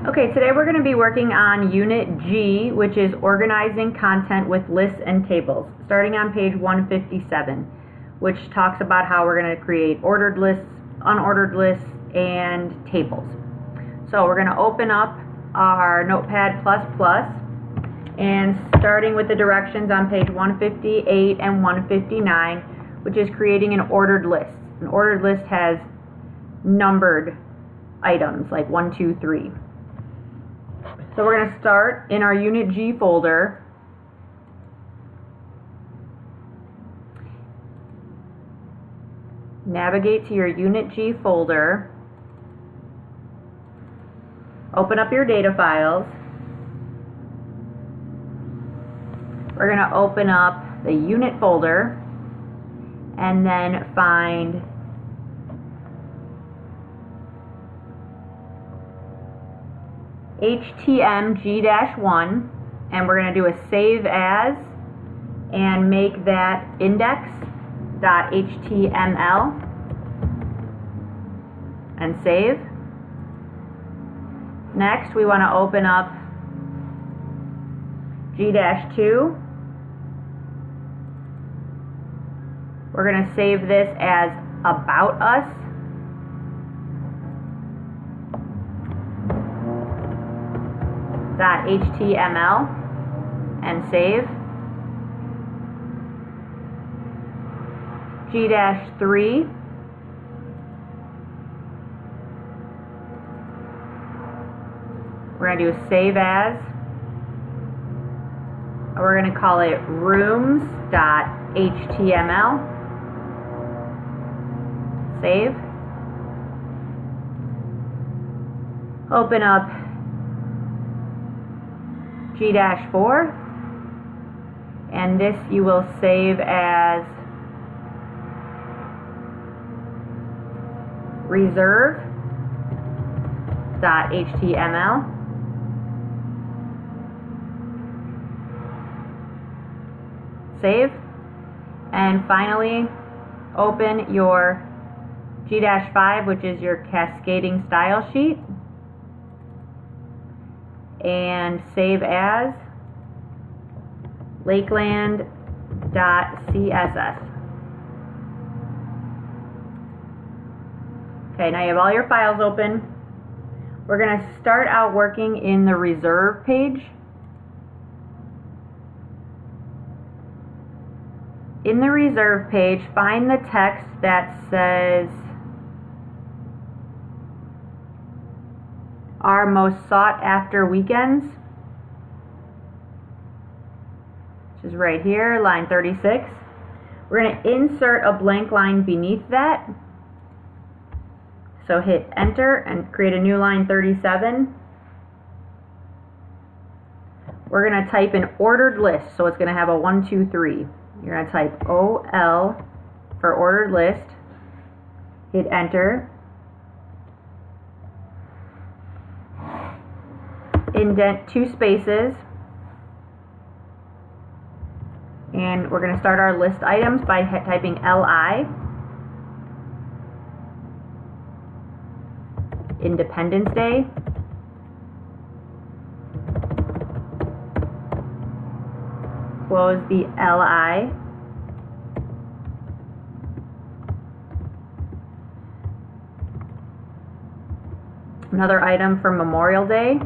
Okay, today we're going to be working on Unit G, which is organizing content with lists and tables, starting on page 157, which talks about how we're going to create ordered lists, unordered lists, and tables. So we're going to open up our Notepad++, and starting with the directions on page 158 and 159, which is creating an ordered list. An ordered list has numbered items like 1, 2, 3. So we're going to start in our Unit G folder. Navigate to your Unit G folder. Open up your data files. We're going to open up the Unit folder and then find HTM G-1, and we're going to do a save as and make that index.html and save. Next, we want to open up G-2. We're going to save this as about us. .html and save. G-3. We're going to do a save as. We're going to call it rooms.html. Save. Open up G-4, and this you will save as reserve.html. Save. And finally, open your G-5, which is your cascading style sheet, and save as lakeland.css. Okay, now you have all your files open. We're going to start out working in the reserve page. In the reserve page, find the text that says our most sought after weekends, which is right here, line 36. We're going to insert a blank line beneath that. So hit enter and create a new line 37. We're going to type an ordered list, so it's going to have a 1, 2, 3. You're going to type OL for ordered list, hit enter, indent 2 spaces, and we're going to start our list items by typing LI, Independence Day, close the LI, another item for Memorial Day,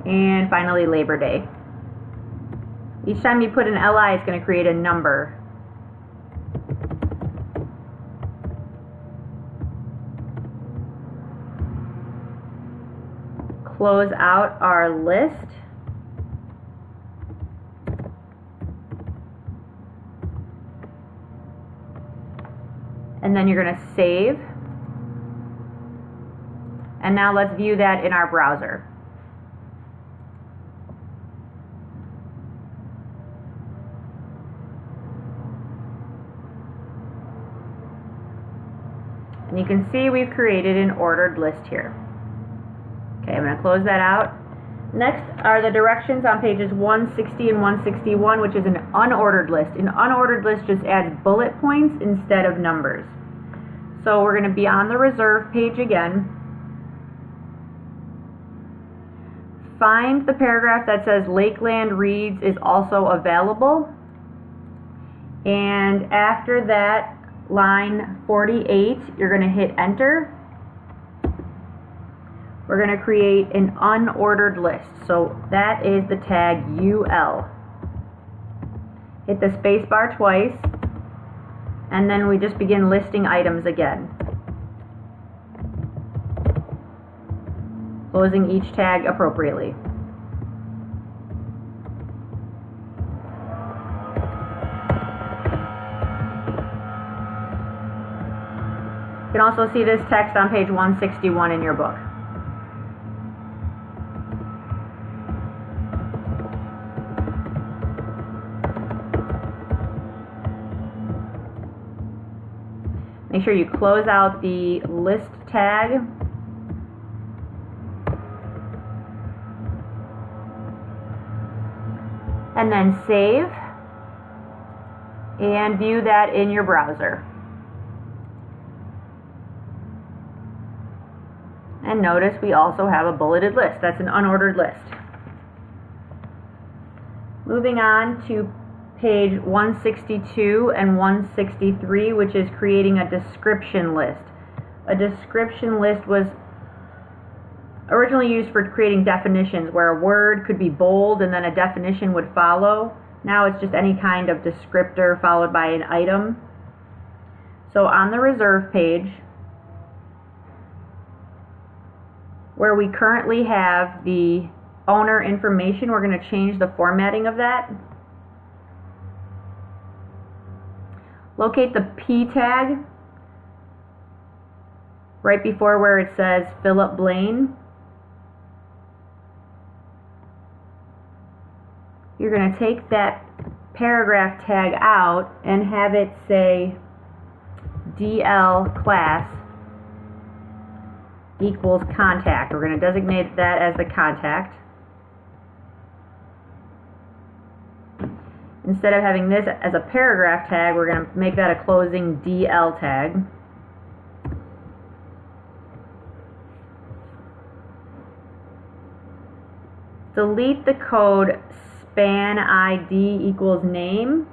and finally Labor Day. Each time you put an LI, it's going to create a number. Close out our list. And then you're going to save. And now let's view that in our browser. And you can see we've created an ordered list here. Okay, I'm going to close that out. Next are the directions on pages 160 and 161, which is an unordered list. An unordered list just adds bullet points instead of numbers. So we're going to be on the reserve page again. Find the paragraph that says Lakeland Reeds is also available. And after that, line 48, you're going to hit enter. We're going to create an unordered list. So that is the tag UL. Hit the space bar twice, and then we just begin listing items again. Closing each tag appropriately. You can also see this text on page 161 in your book. Make sure you close out the list tag. And then save and view that in your browser. And notice we also have a bulleted list. That's an unordered list. Moving on to page 162 and 163, which is creating a description list. A description list was originally used for creating definitions, where a word could be bold and then a definition would follow. Now it's just any kind of descriptor followed by an item. So on the reserve page, where we currently have the owner information, we're going to change the formatting of that. Locate the P tag right before where it says Philip Blaine. You're going to take that paragraph tag out and have it say DL class equals contact. We're going to designate that as the contact. Instead of having this as a paragraph tag, we're going to make that a closing DL tag. Delete the code span ID equals name.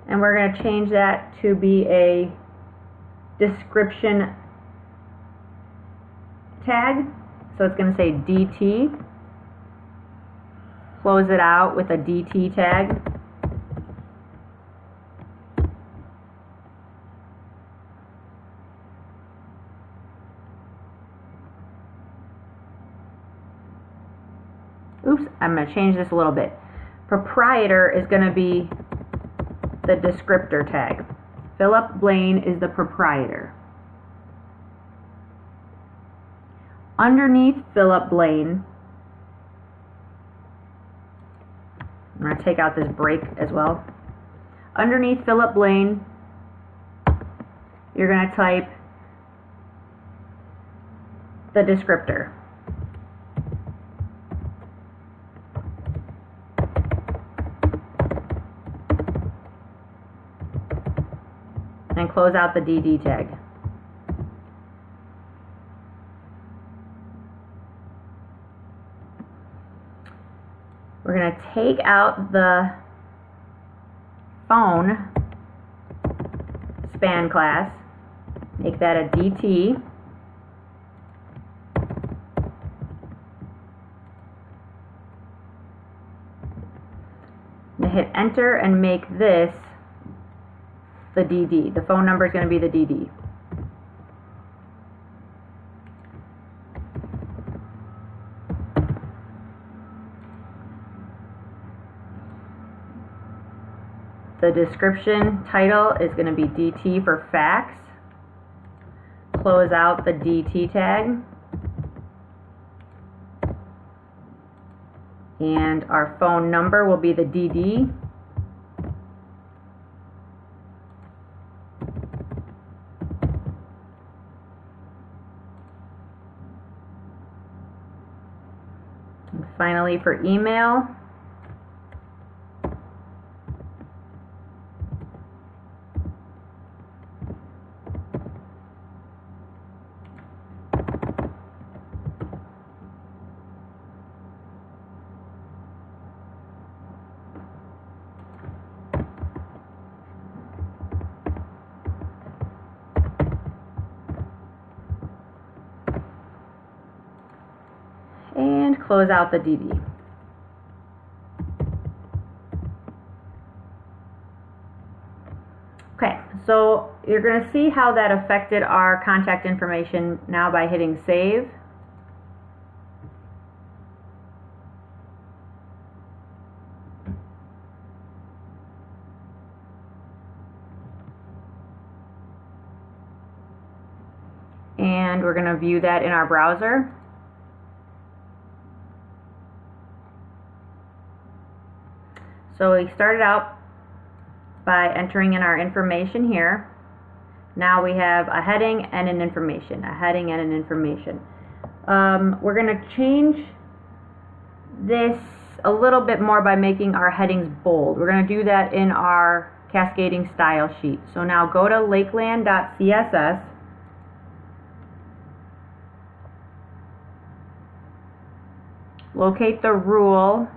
And we're going to change that to be a description tag. So it's going to say DT. Close it out with a DT tag. Oops, I'm going to change this a little bit. Proprietor is going to be the descriptor tag. Philip Blaine is the proprietor. Underneath Philip Blaine, I'm going to take out this break as well. Underneath Philip Blaine, you're going to type the descriptor. And close out the DD tag. We're going to take out the phone span class, make that a DT. Now hit enter and make this the DD. The phone number is going to be the DD. The description title is going to be DT for fax. Close out the DT tag. And our phone number will be the DD. Finally, for email, and close out the DD. Okay, so you're going to see how that affected our contact information now by hitting save. And we're going to view that in our browser. So we started out by entering in our information here. Now we have a heading and an information, a heading and an information. We're going to change this a little bit more by making our headings bold. We're going to do that in our cascading style sheet. So now go to lakeland.css. Locate the rule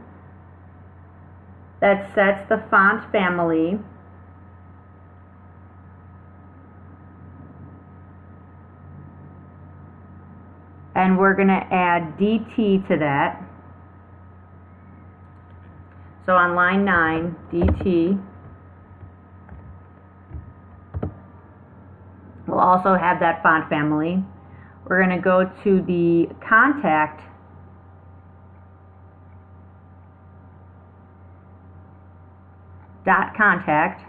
that sets the font family. And we're going to add DT to that. So on line 9, DT. We'll also have that font family. We're going to go to the contact dot contact.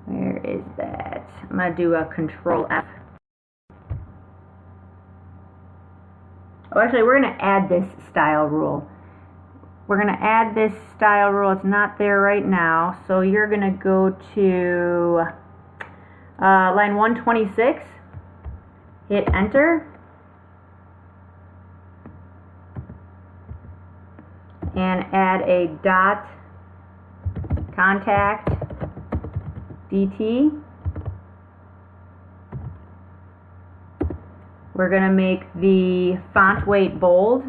Where is that? I'm going to do a Control F. Oh, actually, we're going to add this style rule. We're going to add this style rule. It's not there right now. So you're going to go to line 126, hit enter, and add a dot contact DT. We're going to make the font weight bold.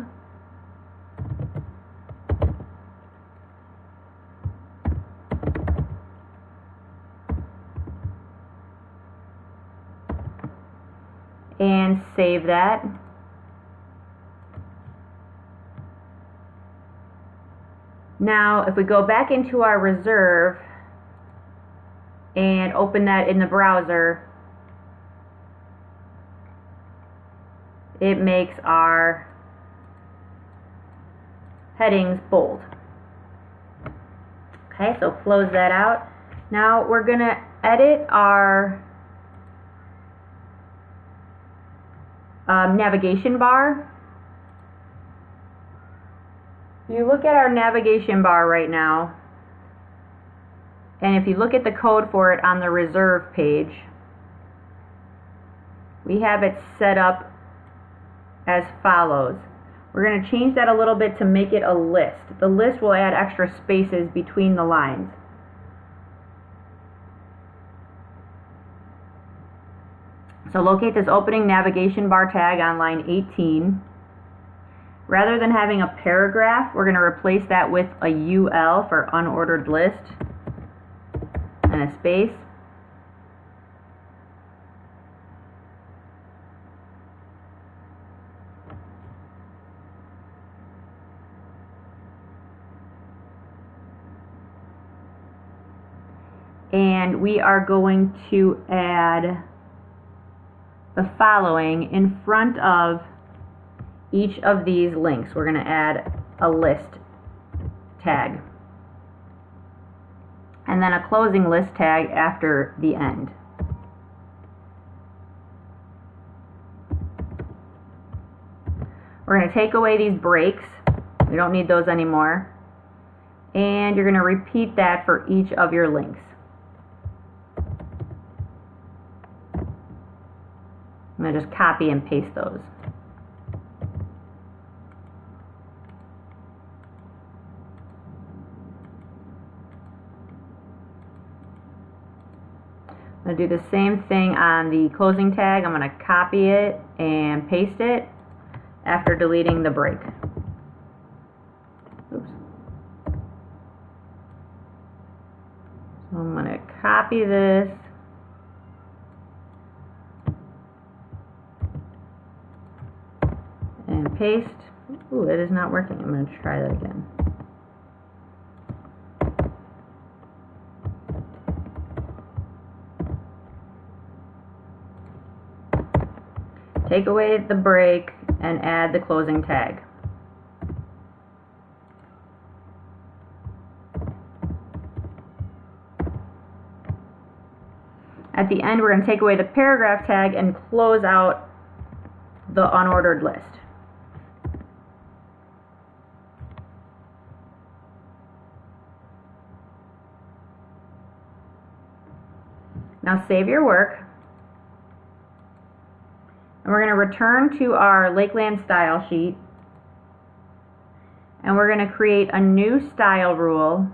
And save that. Now, if we go back into our reserve and open that in the browser, it makes our headings bold. Okay, so close that out. Now we're going to edit our navigation bar. If you look at our navigation bar right now, and if you look at the code for it on the reserve page, we have it set up as follows. We're going to change that a little bit to make it a list. The list will add extra spaces between the lines. So locate this opening navigation bar tag on line 18. Rather than having a paragraph, we're going to replace that with a UL for unordered list and a space. And we are going to add the following in front of each of these links. We're going to add a list tag and then a closing list tag after the end. We're going to take away these breaks. We don't need those anymore. And you're going to repeat that for each of your links. I'm going to just copy and paste those. I'm going to do the same thing on the closing tag. I'm going to copy it and paste it after deleting the break. Oops. So I'm going to copy this. And paste. Ooh, it is not working. I'm going to try that again. Take away the break and add the closing tag. At the end, we're going to take away the paragraph tag and close out the unordered list. Now save your work. And we're going to return to our Lakeland style sheet. And we're going to create a new style rule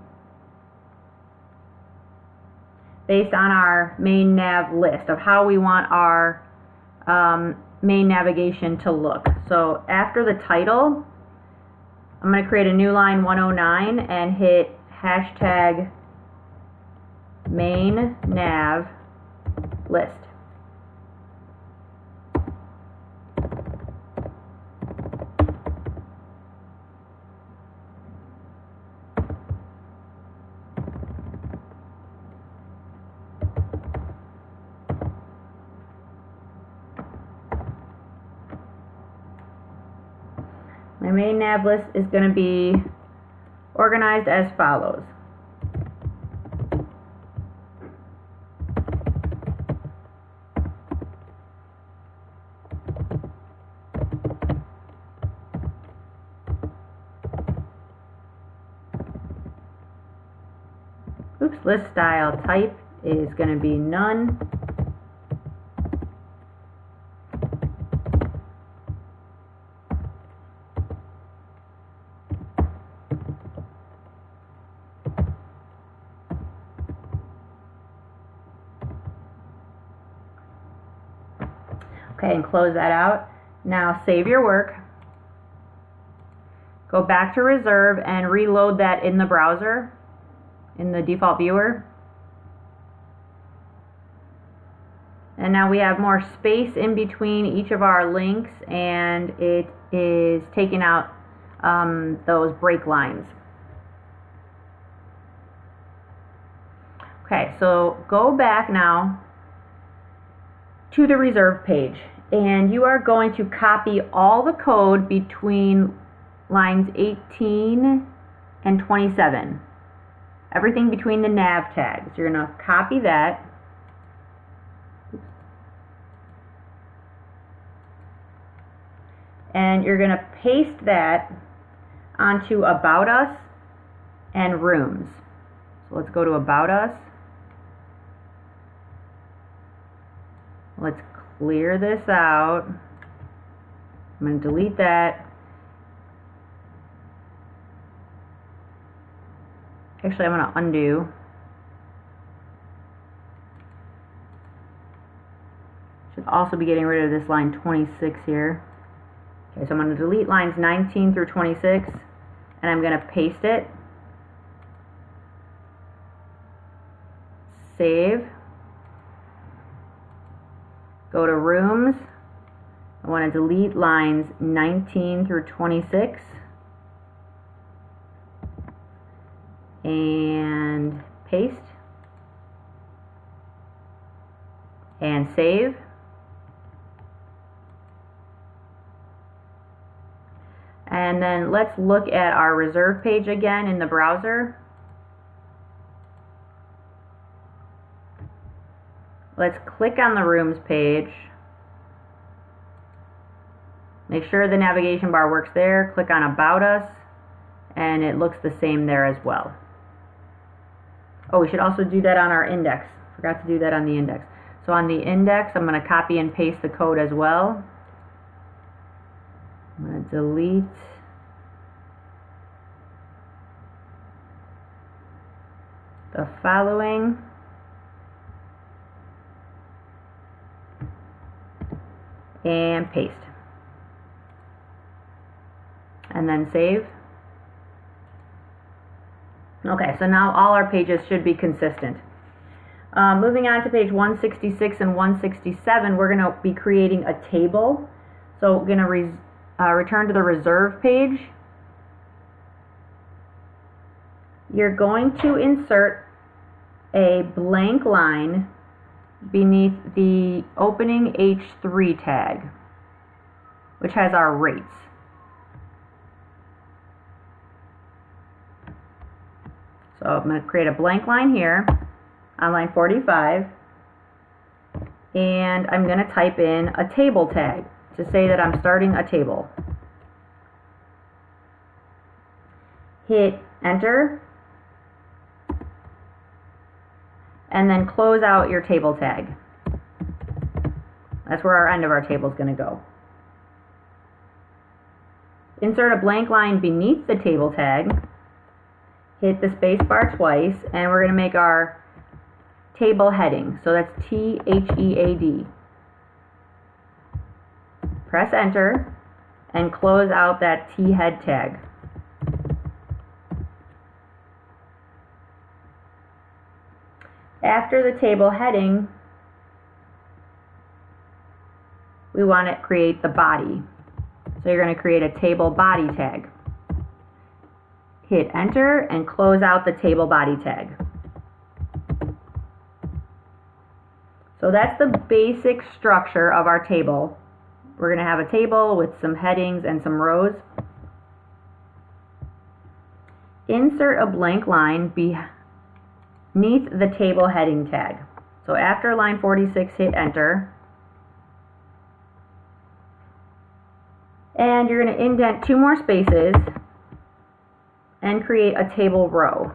based on our main nav list of how we want our main navigation to look. So after the title, I'm going to create a new line 109 and hit hashtag main nav list. My main nav list is going to be organized as follows. Oops, list style type is going to be none. Okay, and close that out. Now save your work. Go back to reserve and reload that in the browser, in the default viewer. And now we have more space in between each of our links, and it is taking out those break lines. Okay, so go back now to the reserve page, and you are going to copy all the code between lines 18 and 27. Everything between the nav tags. You're going to copy that. And you're going to paste that onto About Us and Rooms. So let's go to About Us. Let's clear this out. I'm going to delete that. Actually, I'm going to undo. Should also be getting rid of this line 26 here. Okay, so I'm going to delete lines 19 through 26, and I'm going to paste it. Save. Go to Rooms. I want to delete lines 19 through 26. And paste. And save. And then let's look at our reserve page again in the browser. Let's click on the Rooms page. Make sure the navigation bar works there. Click on About Us, and it looks the same there as well. Oh, we should also do that on our index. Forgot to do that on the index. So on the index, I'm going to copy and paste the code as well. I'm going to delete the following. And paste. And then save. Okay, so now all our pages should be consistent. Moving on to page 166 and 167, we're going to be creating a table. So we're going to return to the reserve page. You're going to insert a blank line beneath the opening H3 tag, which has our rates. So I'm going to create a blank line here on line 45, and I'm going to type in a table tag to say that I'm starting a table. Hit enter, and then close out your table tag. That's where our end of our table is going to go. Insert a blank line beneath the table tag, hit the space bar twice, and we're going to make our table heading. So that's T-H-E-A-D. Press enter and close out that T-head tag. After the table heading, we want to create the body. So you're going to create a table body tag. Hit enter and close out the table body tag. So that's the basic structure of our table. We're going to have a table with some headings and some rows. Insert a blank line beneath the table heading tag. So after line 46, hit enter. And you're going to indent 2 more spaces and create a table row.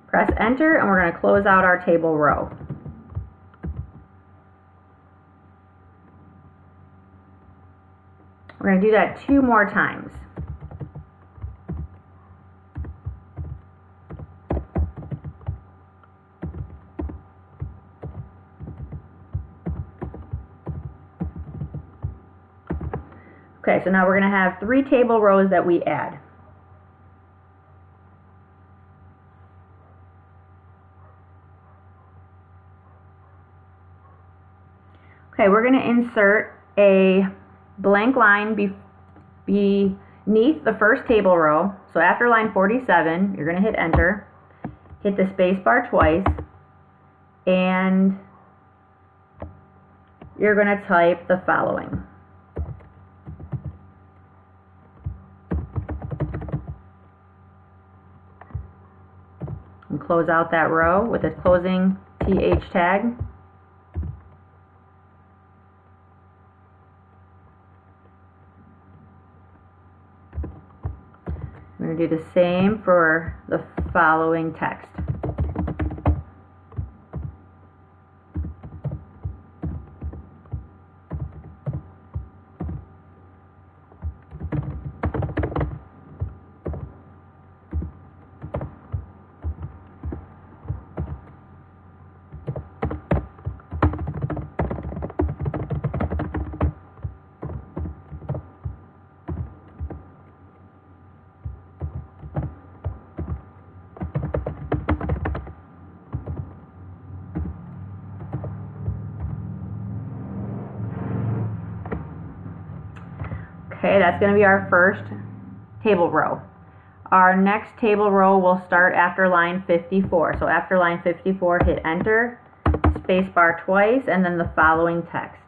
Press enter and we're going to close out our table row. We're going to do that 2 more times. Okay, so now we're going to have 3 table rows that we add. Okay, we're going to insert a blank line beneath the first table row. So after line 47, you're going to hit enter, hit the space bar twice, and you're going to type the following. And close out that row with a closing TH tag. I'm going to do the same for the following text. Okay, that's going to be our first table row. Our next table row will start after line 54. So after line 54, hit enter, space bar twice, and then the following text.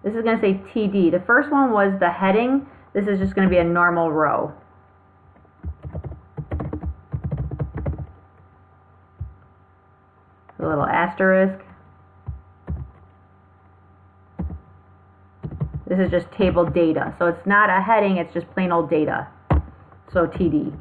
This is going to say TD. The first one was the heading. This is just going to be a normal row. A little asterisk. This is just table data. So it's not a heading, it's just plain old data. So TD.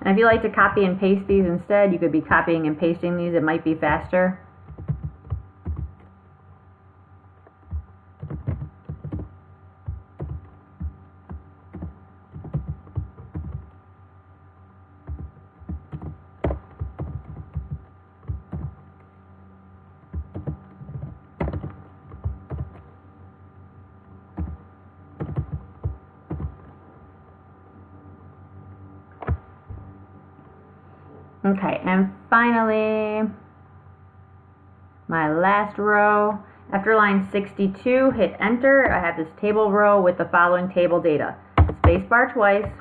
And if you like to copy and paste these instead, you could be copying and pasting these. It might be faster. Okay, and finally, my last row. After line 62, hit enter. I have this table row with the following table data. Spacebar twice.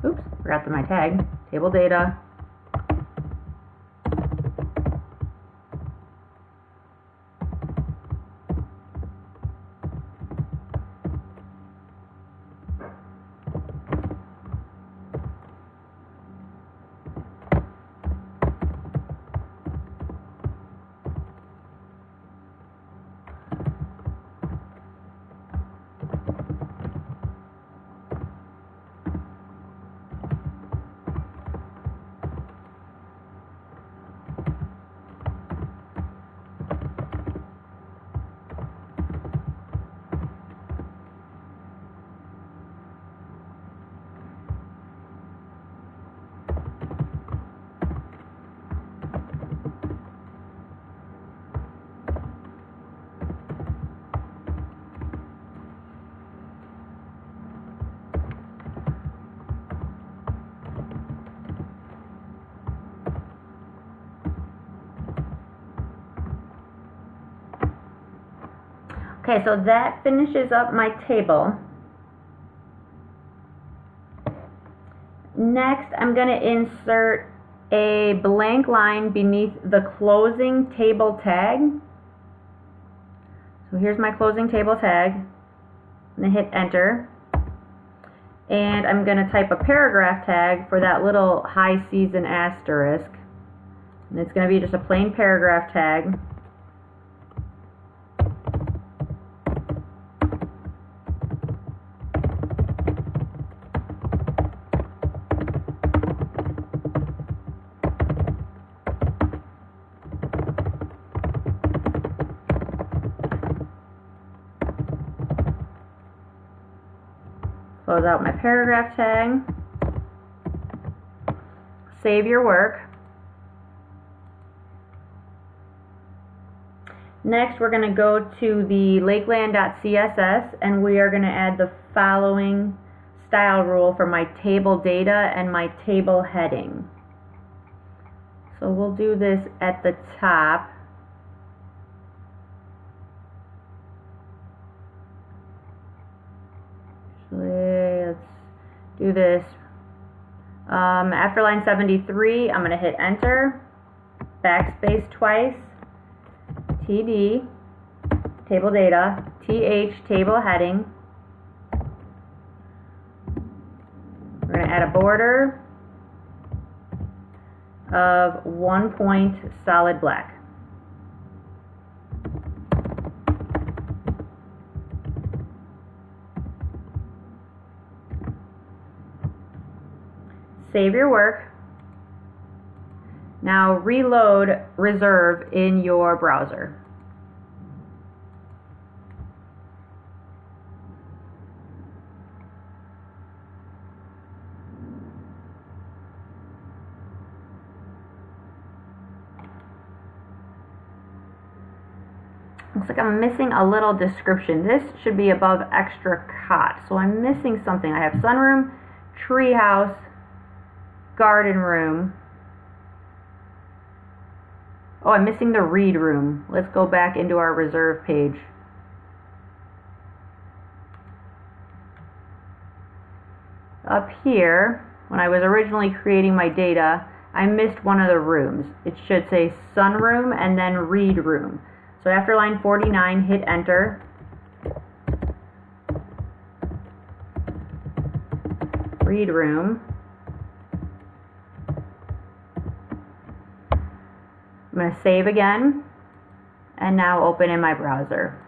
Oops, forgot my tag. Table data. Okay, so that finishes up my table. Next, I'm going to insert a blank line beneath the closing table tag. So here's my closing table tag. I'm going to hit enter. And I'm going to type a paragraph tag for that little high season asterisk. And it's going to be just a plain paragraph tag. Close out my paragraph tag. Save your work. Next, we're going to go to the lakeland.css and we are going to add the following style rule for my table data and my table heading. So we'll do this at the top. Let's do this. After line 73, I'm going to hit enter, backspace twice, TD, table data, TH, table heading. We're going to add a border of 1 point solid black. Save your work. Now reload Reserve in your browser. Looks like I'm missing a little description. This should be above extra cot, so I'm missing something. I have sunroom, treehouse, garden room. Oh, I'm missing the read room. Let's go back into our reserve page. Up here, when I was originally creating my data, I missed one of the rooms. It should say sunroom and then read room. So after line 49, hit enter. Read room. I'm going to save again, and now open in my browser.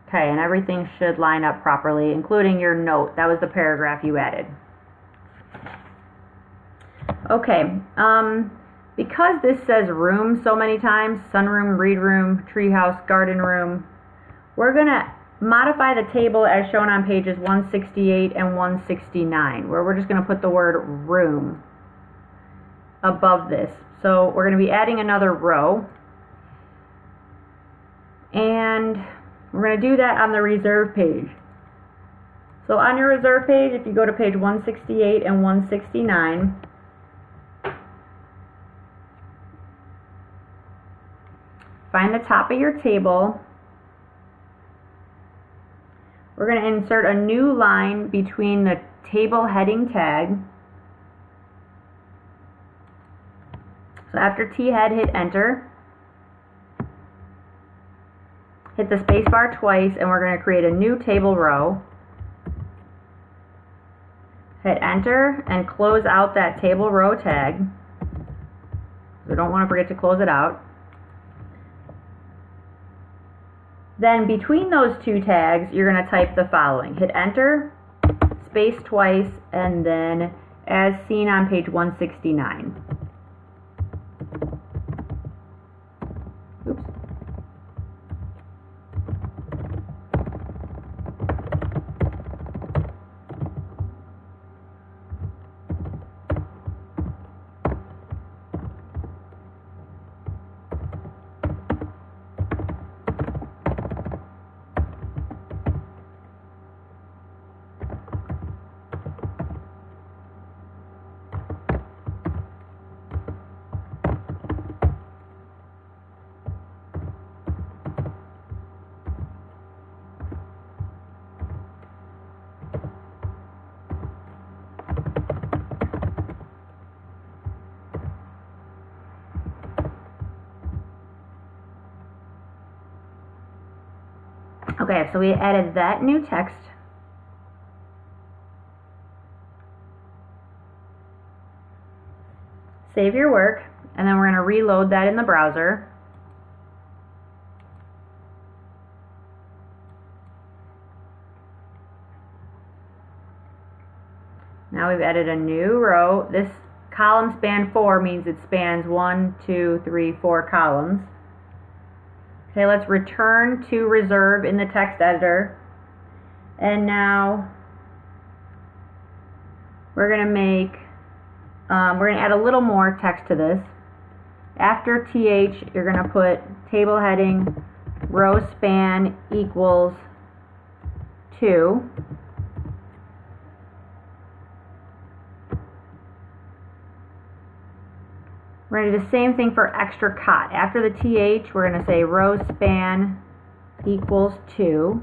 Okay, and everything should line up properly, including your note. That was the paragraph you added. Okay, because this says room so many times, sunroom, read room, treehouse, garden room, we're going to modify the table as shown on pages 168 and 169, where we're just going to put the word room above this. So we're going to be adding another row, and we're going to do that on the reserve page. So on your reserve page, if you go to page 168 and 169, find the top of your table. We're going to insert a new line between the table heading tag. So after T head, hit enter. Hit the space bar twice, and we're going to create a new table row. Hit enter and close out that table row tag. We don't want to forget to close it out. Then between those two tags, you're going to type the following. Hit enter, space twice, and then as seen on page 169. Oops. Okay, so we added that new text. Save your work, and then we're going to reload that in the browser. Now we've added a new row. This column span 4 means it spans 1, 2, 3, 4 columns. Okay, let's return to reserve in the text editor. And now we're going to add a little more text to this. After TH, you're going to put table heading row span equals 2. We're going to do the same thing for extra cot. After the TH, we're going to say row span equals 2.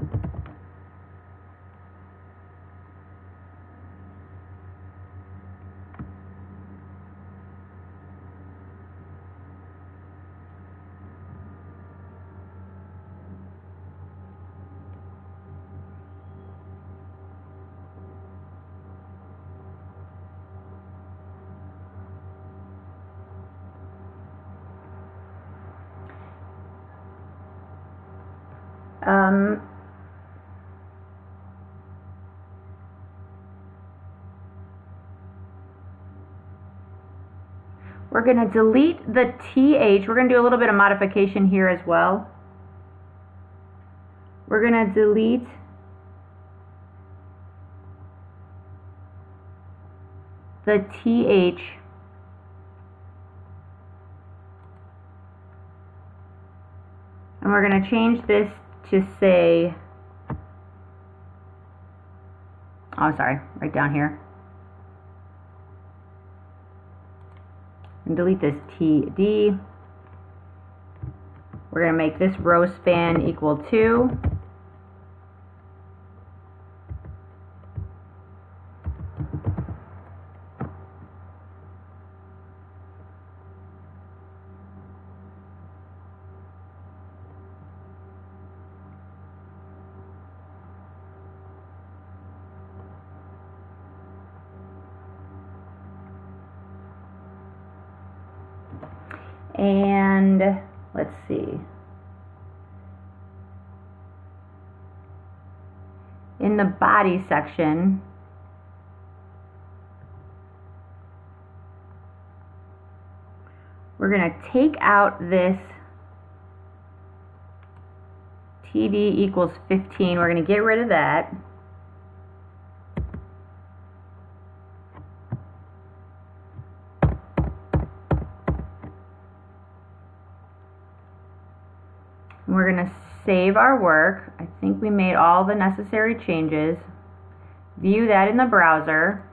We're going to delete the TH. We're going to do a little bit of modification here as well. We're going to delete the TH And we're going to change this to say, oh sorry, right down here. And delete this TD. We're going to make this row span equal 2. And let's see. In the body section, we're going to take out this TD equals 15. We're going to get rid of that. We're going to save our work. I think we made all the necessary changes. View that in the browser.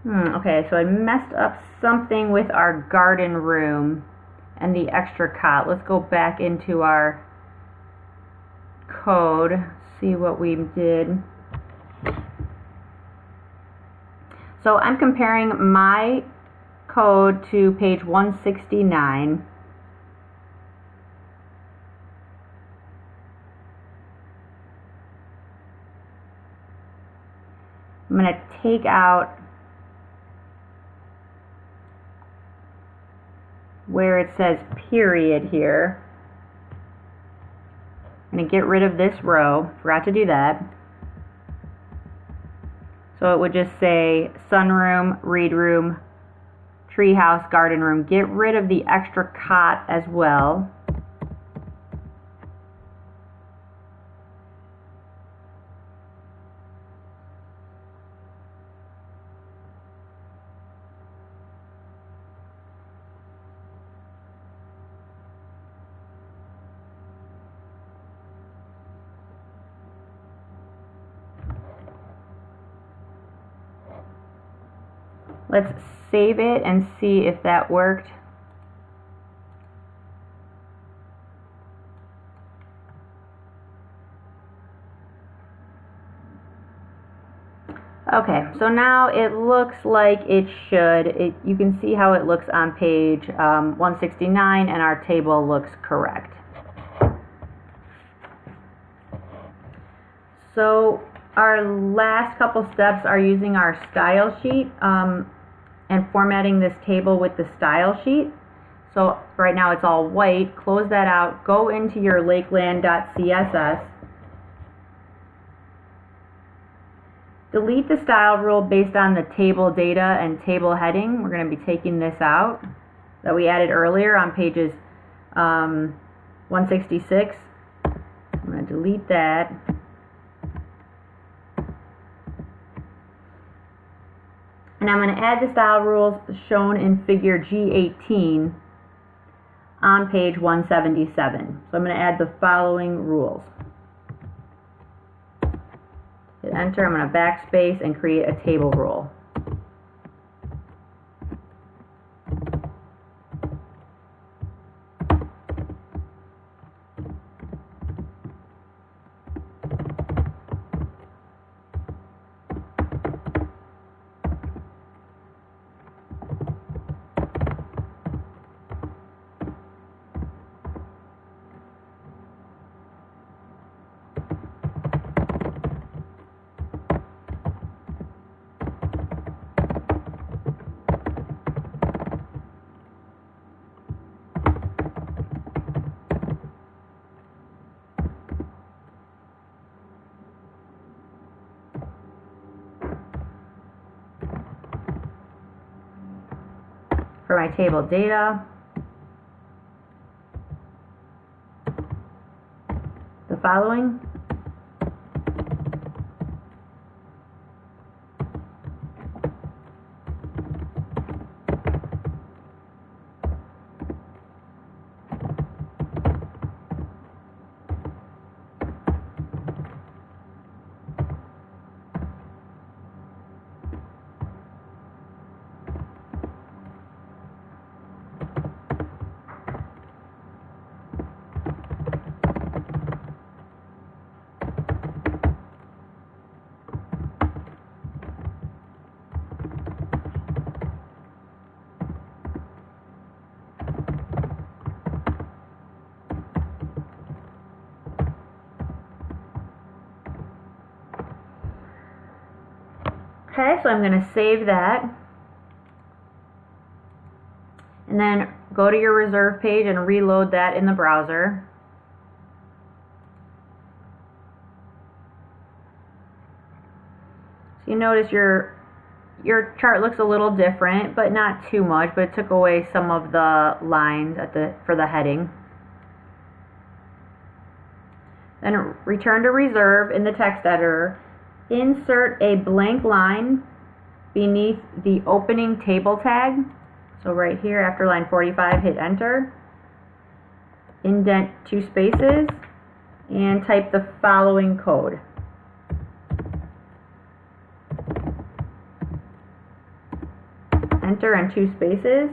Okay, so I messed up something with our garden room and the extra cot. Let's go back into our code, see what we did. So I'm comparing my code to page 169. I'm going to take out where it says period here. I'm going to get rid of this row. Forgot to do that. So it would just say sunroom, read room, treehouse, garden room. Get rid of the extra cot as well. Let's save it and see if that worked. Okay, so now it looks like it should. You can see how it looks on page 169, and our table looks correct. So our last couple steps are using our style sheet and formatting this table with the style sheet. So right now it's all white. Close that out. Go into your lakeland.css. Delete the style rule based on the table data and table heading. We're going to be taking this out that we added earlier on pages 166. I'm going to delete that. And I'm going to add the style rules shown in figure G18 on page 177. So I'm going to add the following rules. Hit enter, I'm going to backspace and create a table rule. For my table data, the following. Okay, so I'm going to save that. And then go to your reserve page and reload that in the browser. So you notice your chart looks a little different, but not too much, but it took away some of the lines for the heading. Then return to reserve in the text editor. Insert a blank line beneath the opening table tag. So right here after line 45, hit enter. Indent 2 spaces and type the following code. Enter and 2 spaces.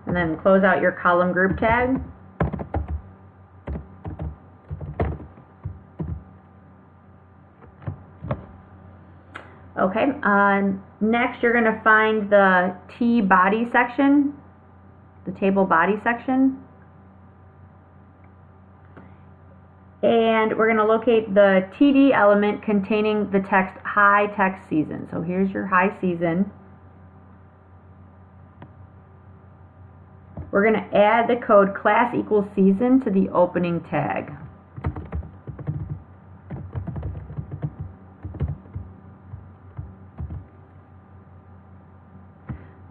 And then close out your column group tag. Okay, next you're going to find the T body section, the table body section. And we're going to locate the TD element containing the text high text season. So here's your high season. We're going to add the code class equals season to the opening tag.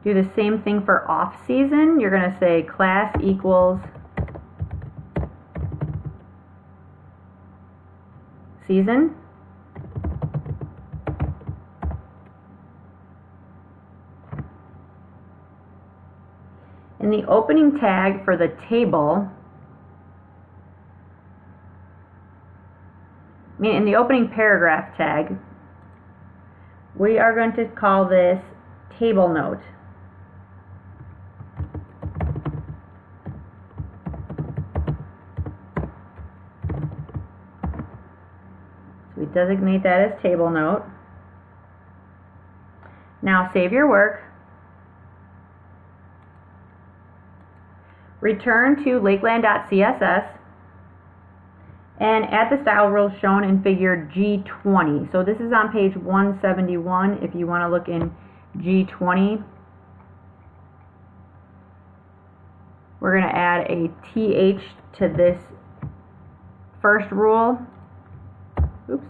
Do the same thing for off season. You're going to say class equals season. In the opening tag for the table, in the opening paragraph tag, we are going to call this table note. So we designate that as table note. Now save your work. Return to lakeland.css and add the style rules shown in figure G20. So this is on page 171 if you want to look in G20. We're going to add a TH to this first rule. Oops.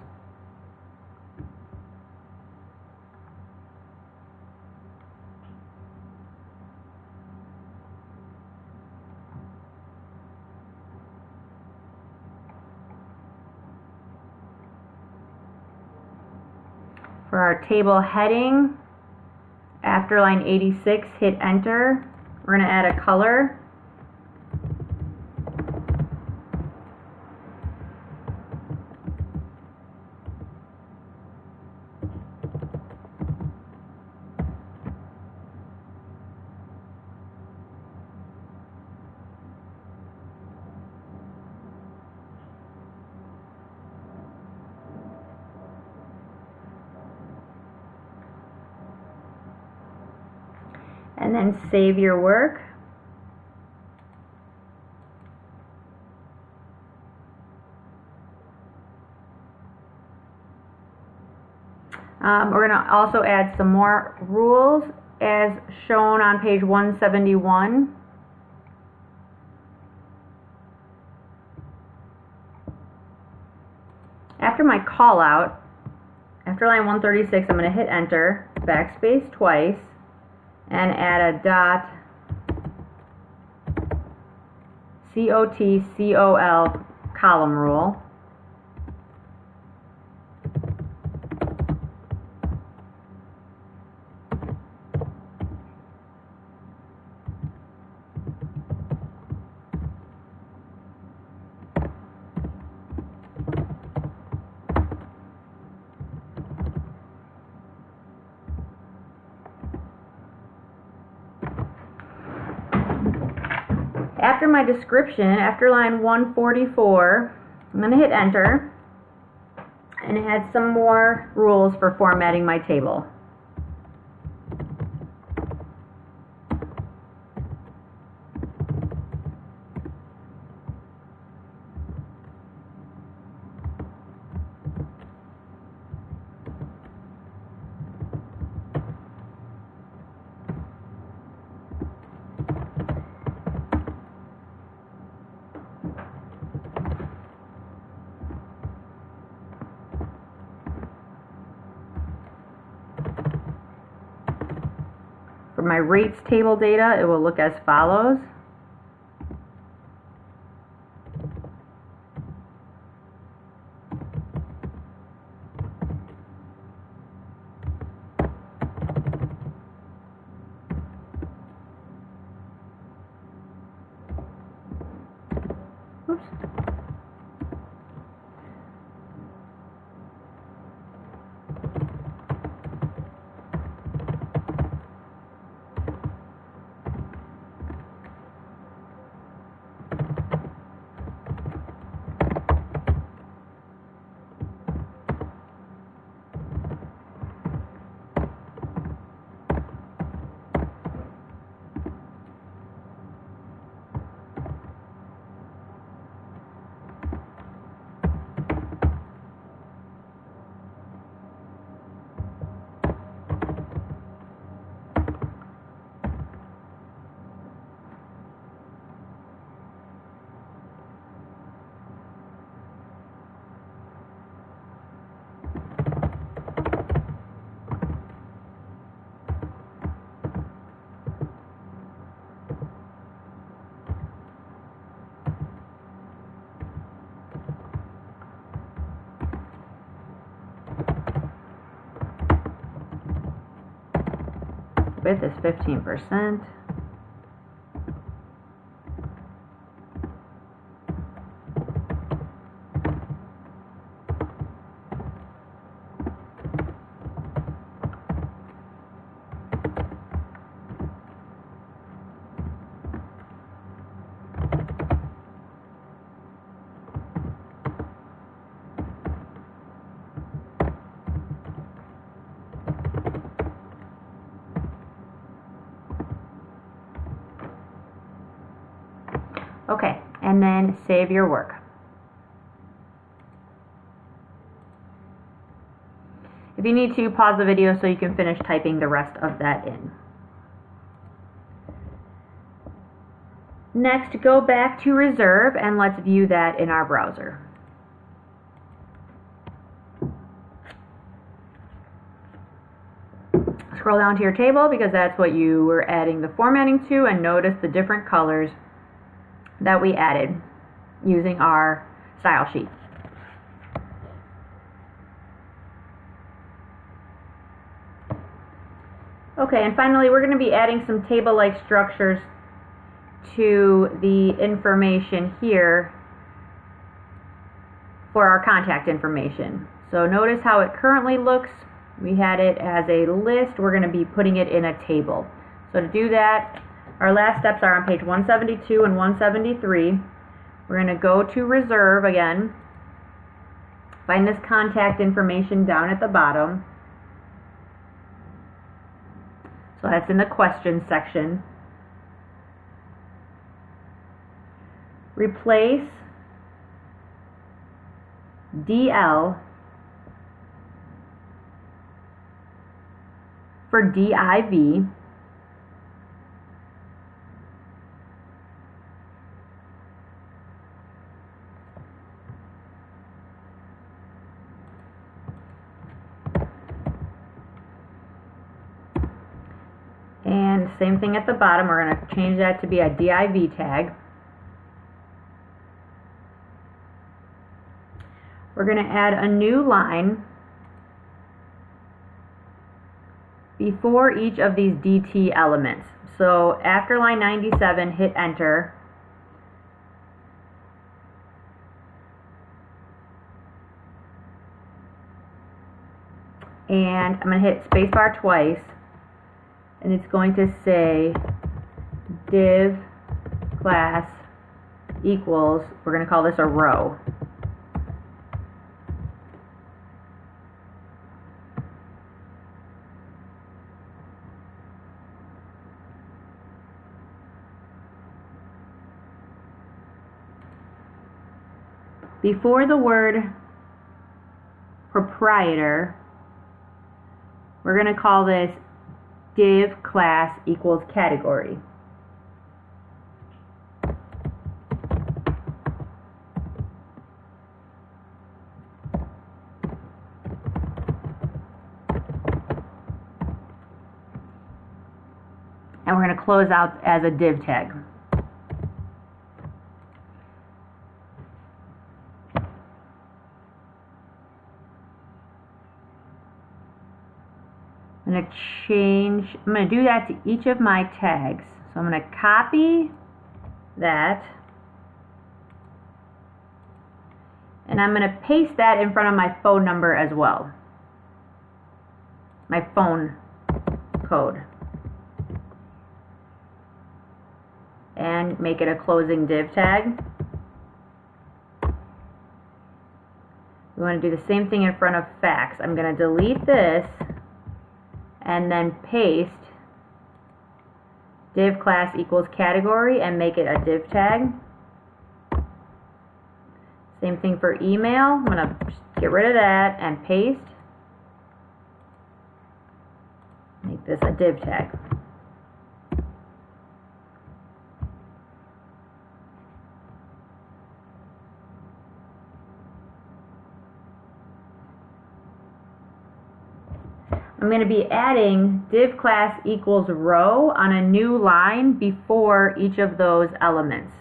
For our table heading, after line 86, hit enter. We're going to add a color. And then save your work. We're going to also add some more rules as shown on page 171. After my call out, after line 136, I'm going to hit enter, backspace twice, and add a dot COTCOL column rule. After my description, after line 144, I'm going to hit enter, and it has some more rules for formatting my table. For my rates table data, it will look as follows. Oops. Width is 15%. Okay, and then save your work. If you need to, pause the video so you can finish typing the rest of that in. Next, go back to Reserve and let's view that in our browser. Scroll down to your table because that's what you were adding the formatting to, and notice the different colors that we added using our style sheet. Okay, and finally we're going to be adding some table-like structures to the information here for our contact information. So notice how it currently looks. We had it as a list. We're going to be putting it in a table. So to do that, our last steps are on page 172 and 173. We're going to go to Reserve again, find this contact information down at the bottom. So that's in the questions section. Replace DL for DIV. And same thing at the bottom, we're going to change that to be a DIV tag. we're going to add a new line before each of these DT elements. So after line 97, hit enter. And I'm going to hit spacebar twice, and it's going to say div class equals, we're going to call this a row. Before the word proprietor, we're going to call this div class equals category. And we're going to close out as a div tag. I'm going to do that to each of my tags. So I'm going to copy that, and I'm going to paste that in front of my phone number as well. My phone code. And make it a closing div tag. We want to do the same thing in front of fax. I'm going to delete this and then paste div class equals category and make it a div tag. Same thing for email. I'm going to get rid of that and paste. Make this a div tag. I'm going to be adding div class equals row on a new line before each of those elements.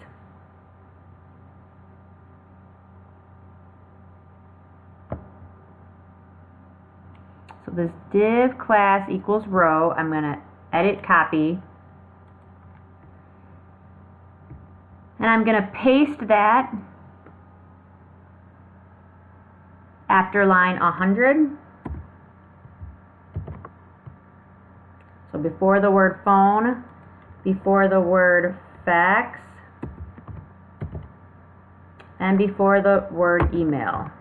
So this div class equals row, I'm going to edit copy. And I'm going to paste that after line 100. So before the word phone, before the word fax, and before the word email.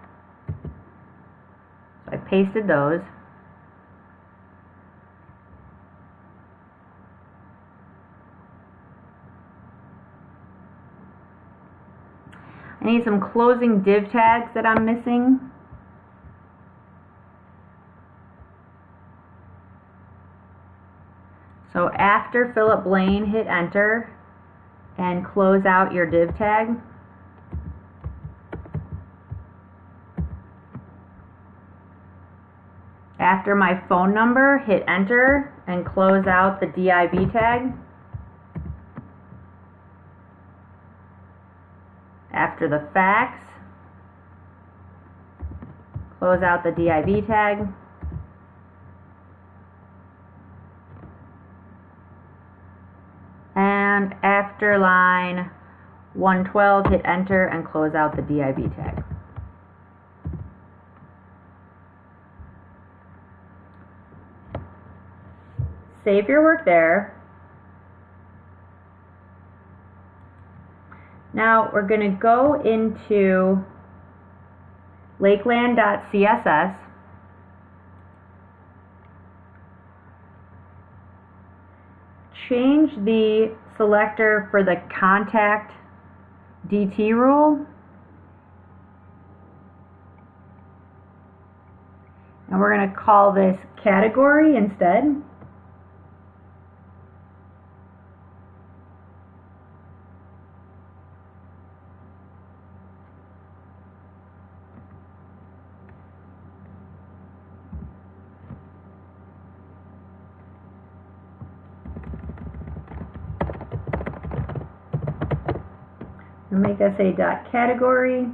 So I pasted those. I need some closing div tags that I'm missing. So after Philip Blaine, hit enter and close out your div tag. After my phone number, hit enter and close out the DIB tag. After the fax, close out the DIB tag. And after line 112, hit enter and close out the DIB tag. Save your work there. Now we're going to go into lakeland.css. Change the selector for the contact DT rule. And we're going to call this category instead. And make this a dot category.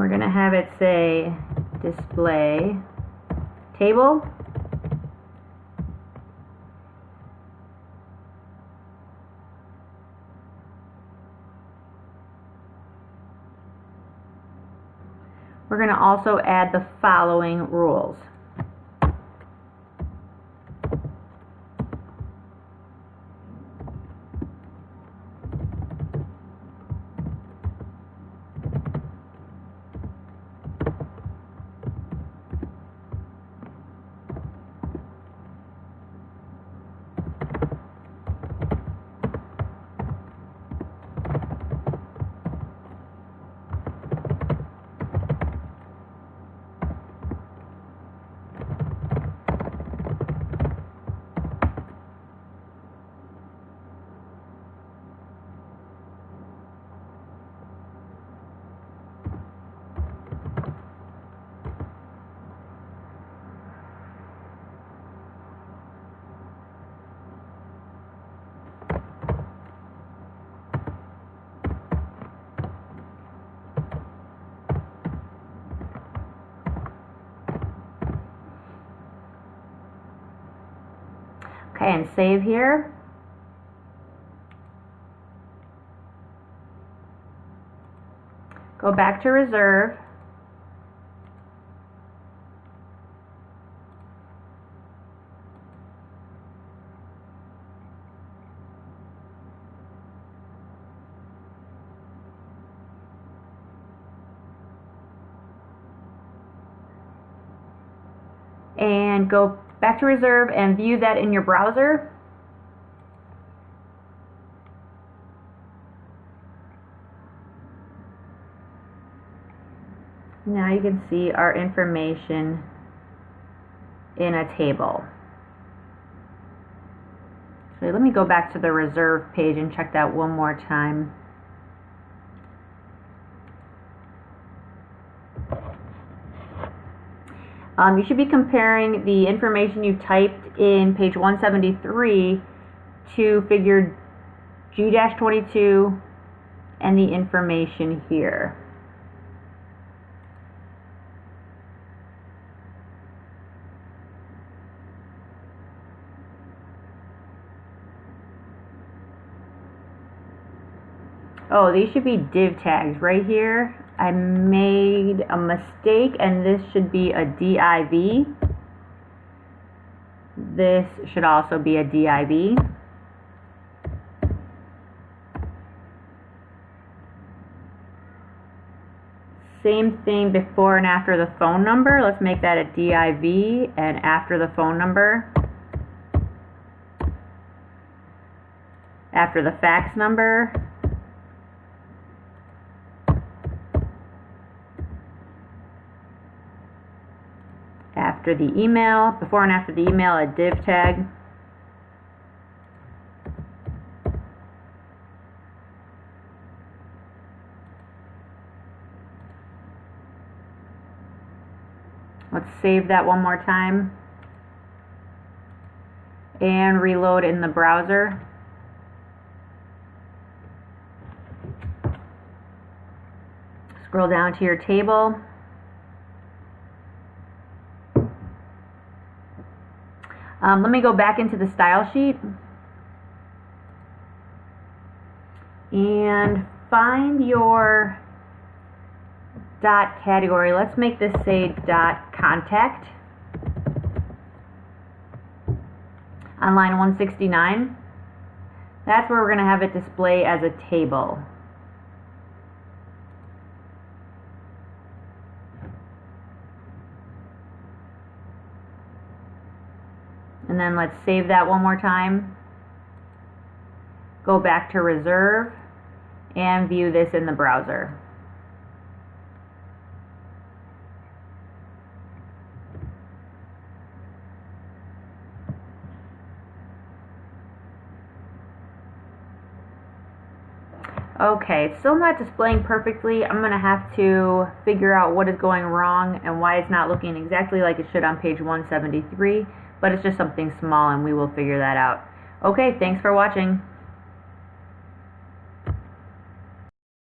we're going to have it say display table. We're going to also add the following rules. Okay, and save here. Go back to reserve. And go back to reserve and view that in your browser. Now you can see our information in a table. So let me go back to the reserve page and check that one more time. You should be comparing the information you typed in page 173 to figure G-22 and the information here. Oh, these should be div tags right here. I made a mistake, and this should be a div. This should also be a div. Same thing before and after the phone number. Let's make that a div, and after the phone number. After the fax number. After the email, before and after the email, a div tag. Let's save that one more time and reload in the browser. Scroll down to your table. Let me go back into the style sheet and find your dot category. Let's make this say dot contact on line 169. That's where we're going to have it display as a table. And then let's save that one more time. Go back to reserve and view this in the browser. Okay, it's still not displaying perfectly. I'm going to have to figure out what is going wrong and why it's not looking exactly like it should on page 173. But it's just something small, and we will figure that out. Okay, thanks for watching.